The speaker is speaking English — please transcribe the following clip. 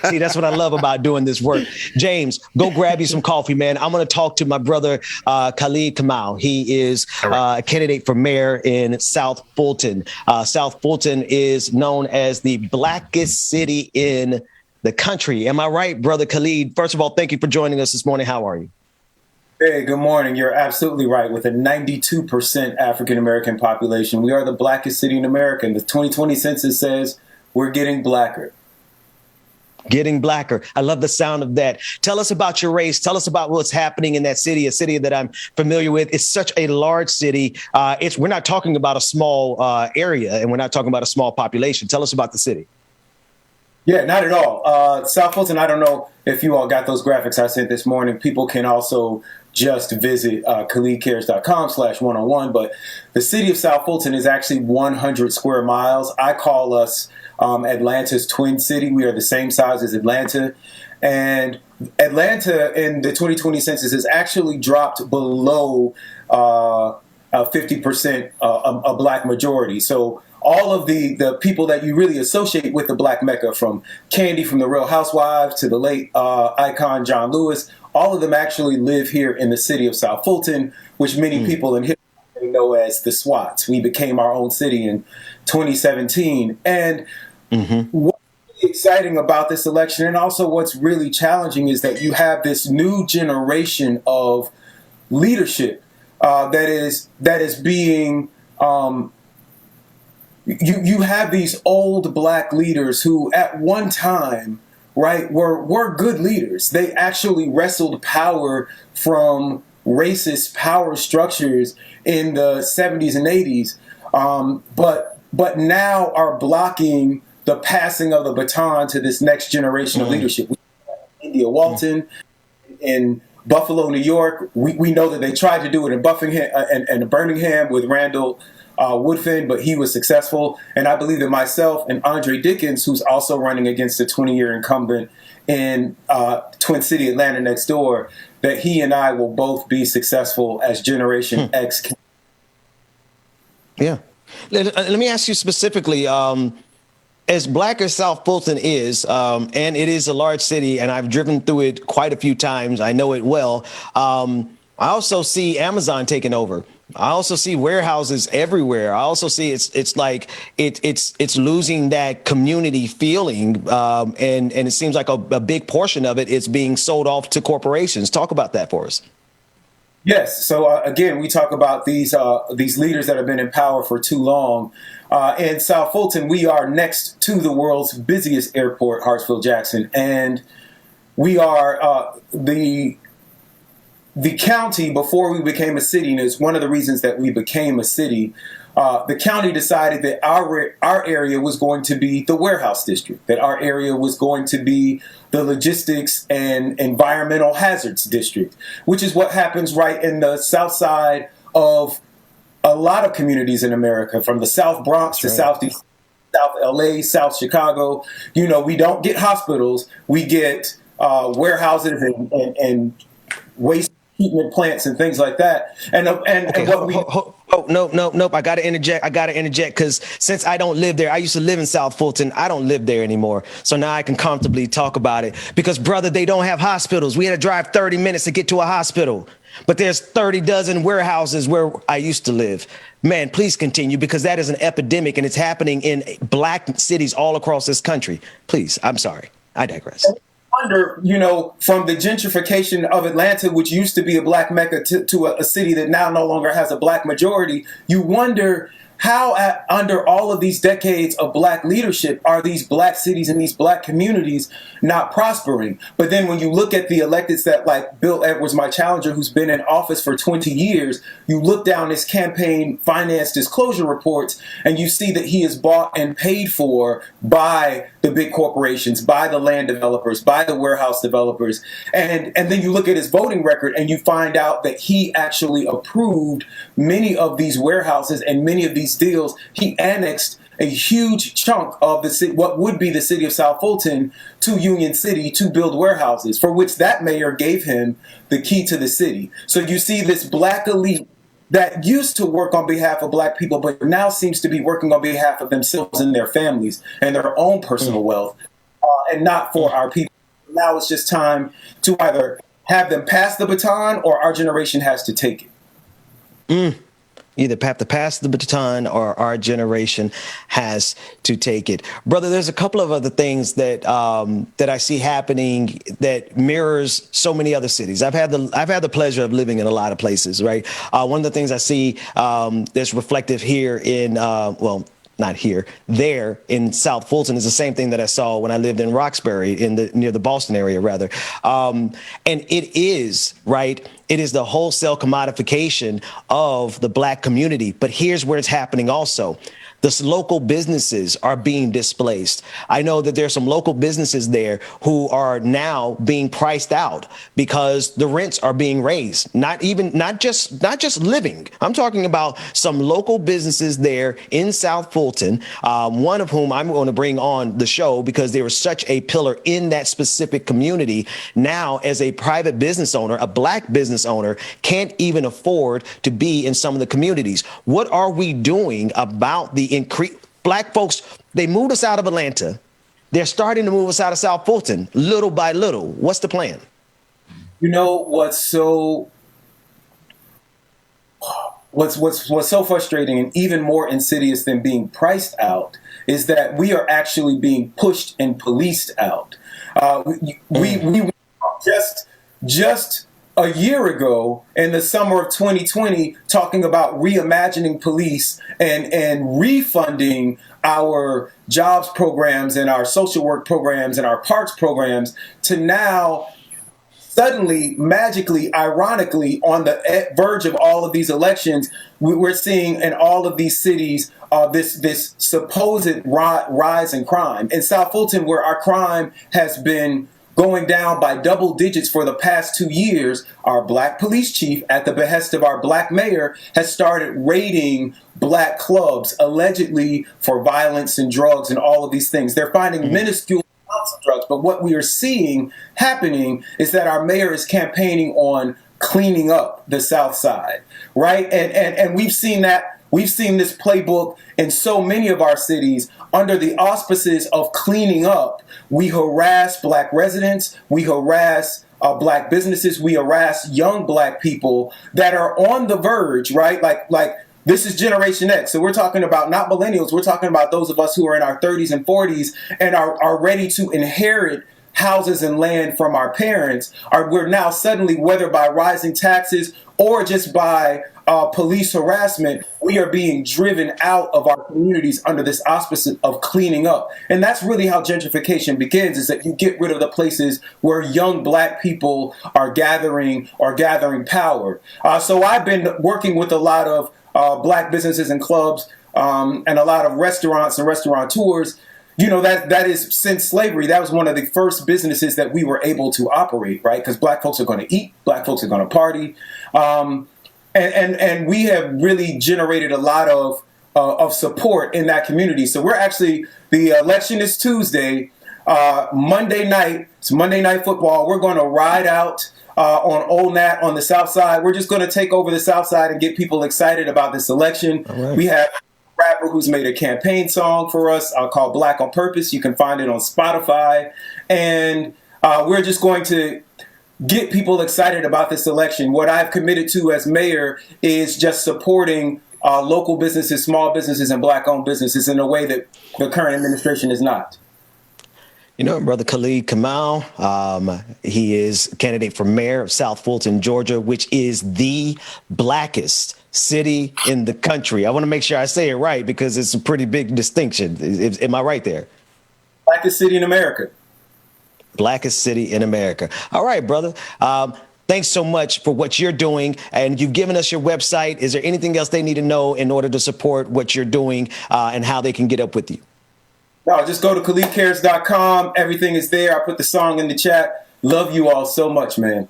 See, that's what I love about doing this work. James, go grab you some coffee, man. I'm going to talk to my brother, Khalid Kamau. He is a candidate for mayor in South Fulton. South Fulton is known as the blackest city in the country. Am I right, brother Khalid? First of all, thank you for joining us this morning. How are you? Hey, good morning. You're absolutely right. With a 92% African-American population, we are the blackest city in America. And the 2020 census says we're getting blacker. Getting blacker. I love the sound of that. Tell us about your race. Tell us about what's happening in that city, a city that I'm familiar with. It's such a large city. We're not talking about a small area, and we're not talking about a small population. Tell us about the city. Yeah, not at all. South Fulton, I don't know if you all got those graphics I sent this morning. People can also just visit khalidcares.com/101. But the city of South Fulton is actually 100 square miles. I call us Atlanta's twin city. We are the same size as Atlanta. And Atlanta in the 2020 census has actually dropped below 50% a black majority. So all of the people that you really associate with the Black Mecca, from Candy from the Real Housewives to the late icon John Lewis, all of them actually live here in the city of South Fulton, which many people in history know as the SWATs. We became our own city in 2017. And what's really exciting about this election, and also what's really challenging, is that you have this new generation of leadership that is being you have these old black leaders who at one time, right, were good leaders. They actually wrestled power from racist power structures in the 70s and 80s, but now are blocking the passing of the baton to this next generation of leadership. We have India Walton in Buffalo, New York. We know that they tried to do it in Birmingham with Randall Woodfin, but he was successful. And I believe that myself and Andre Dickens, who's also running against a 20-year incumbent in Twin City, Atlanta next door, that he and I will both be successful as Generation X. Yeah. Let me ask you specifically, as black as South Fulton is, and it is a large city, and I've driven through it quite a few times. I know it well. I also see Amazon taking over. I also see warehouses everywhere. I also see it's like it's losing that community feeling, and it seems like a big portion of it is being sold off to corporations. Talk about that for us. Yes. So again, we talk about these leaders that have been in power for too long. In South Fulton, we are next to the world's busiest airport, Hartsfield-Jackson, and we are the county, before we became a city, and it's one of the reasons that we became a city, the county decided that our area was going to be the warehouse district, that our area was going to be the logistics and environmental hazards district, which is what happens right in the south side of a lot of communities in America, from the South Bronx to Southeast, South LA, South Chicago. You know, we don't get hospitals, we get warehouses and waste treatment plants and things like that. Nope. I got to interject because since I don't live there, I used to live in South Fulton. I don't live there anymore. So now I can comfortably talk about it because, brother, they don't have hospitals. We had to drive 30 minutes to get to a hospital, but there's 30 dozen warehouses where I used to live. Man, please continue, because that is an epidemic and it's happening in black cities all across this country. Please. I'm sorry. I digress. Wonder, you know, from the gentrification of Atlanta, which used to be a black mecca, to a city that now no longer has a black majority, you wonder how under all of these decades of black leadership are these black cities and these black communities not prospering. But then when you look at the electeds that, like Bill Edwards, my challenger, who's been in office for 20 years, you look down his campaign finance disclosure reports and you see that he is bought and paid for by the big corporations, by the land developers, by the warehouse developers. And then you look at his voting record and you find out that he actually approved many of these warehouses and many of these deals. He annexed a huge chunk of the city, what would be the city of South Fulton, to Union City to build warehouses, for which that mayor gave him the key to the city. So you see this black elite that used to work on behalf of black people, but now seems to be working on behalf of themselves and their families and their own personal wealth. and not for our people. Now it's just time to either have them pass the baton or our generation has to take it. Either have to pass the baton or our generation has to take it. Brother, there's a couple of other things that that I see happening that mirrors so many other cities. I've had the pleasure of living in a lot of places, right? One of the things I see that's reflective here in not here, there in South Fulton is the same thing that I saw when I lived in Roxbury near the Boston area, rather. And it is, right, it is the wholesale commodification of the Black community. But here's where it's happening also. The local businesses are being displaced. I know that there's some local businesses there who are now being priced out because the rents are being raised. Not just living. I'm talking about some local businesses there in South Fulton, one of whom I'm going to bring on the show because they were such a pillar in that specific community. Now, as a private business owner, a Black business owner can't even afford to be in some of the communities. What are we doing about the increase? Black folks, they moved us out of Atlanta. They're starting to move us out of South Fulton little by little. What's the plan? You know what's so frustrating and even more insidious than being priced out is that we are actually being pushed and policed out. We just a year ago in the summer of 2020 talking about reimagining police and refunding our jobs programs and our social work programs and our parks programs to now suddenly, magically, ironically, on the verge of all of these elections, we're seeing in all of these cities this supposed rise in crime. In South Fulton, where our crime has been going down by double digits for the past 2 years, our Black police chief, at the behest of our Black mayor, has started raiding Black clubs, allegedly for violence and drugs and all of these things. They're finding minuscule amounts of drugs, but what we are seeing happening is that our mayor is campaigning on cleaning up the South Side, right? And we've seen that. We've seen this playbook in so many of our cities under the auspices of cleaning up. We harass Black residents. We harass Black businesses. We harass young Black people that are on the verge, right? Like this is Generation X. So we're talking about not millennials. We're talking about those of us who are in our 30s and 40s and are ready to inherit houses and land from our parents. We're now suddenly, whether by rising taxes or just by police harassment, we are being driven out of our communities under this auspice of cleaning up. And that's really how gentrification begins, is that you get rid of the places where young Black people are gathering power. So I've been working with a lot of Black businesses and clubs and a lot of restaurants and restaurateurs. You know, that is, since slavery, that was one of the first businesses that we were able to operate, right? Because Black folks are going to eat, Black folks are going to party. And we have really generated a lot of support in that community. So we're actually, the election is Tuesday, Monday night, it's Monday Night Football. We're going to ride out on Old Nat on the South Side. We're just going to take over the South Side and get people excited about this election. Right. We have rapper who's made a campaign song for us called Black on Purpose. You can find it on Spotify. And we're just going to get people excited about this election. What I've committed to as mayor is just supporting local businesses, small businesses, and Black-owned businesses in a way that the current administration is not. You know, Brother Khalid Kamau, he is candidate for mayor of South Fulton, Georgia, which is the blackest city in the country. I want to make sure I say it right because it's a pretty big distinction. Am I right there? Blackest city in America. Blackest city in America. All right, brother. Thanks so much for what you're doing. And you've given us your website. Is there anything else they need to know in order to support what you're doing and how they can get up with you? No, just go to KhalidCares.com. Everything is there. I put the song in the chat. Love you all so much, man.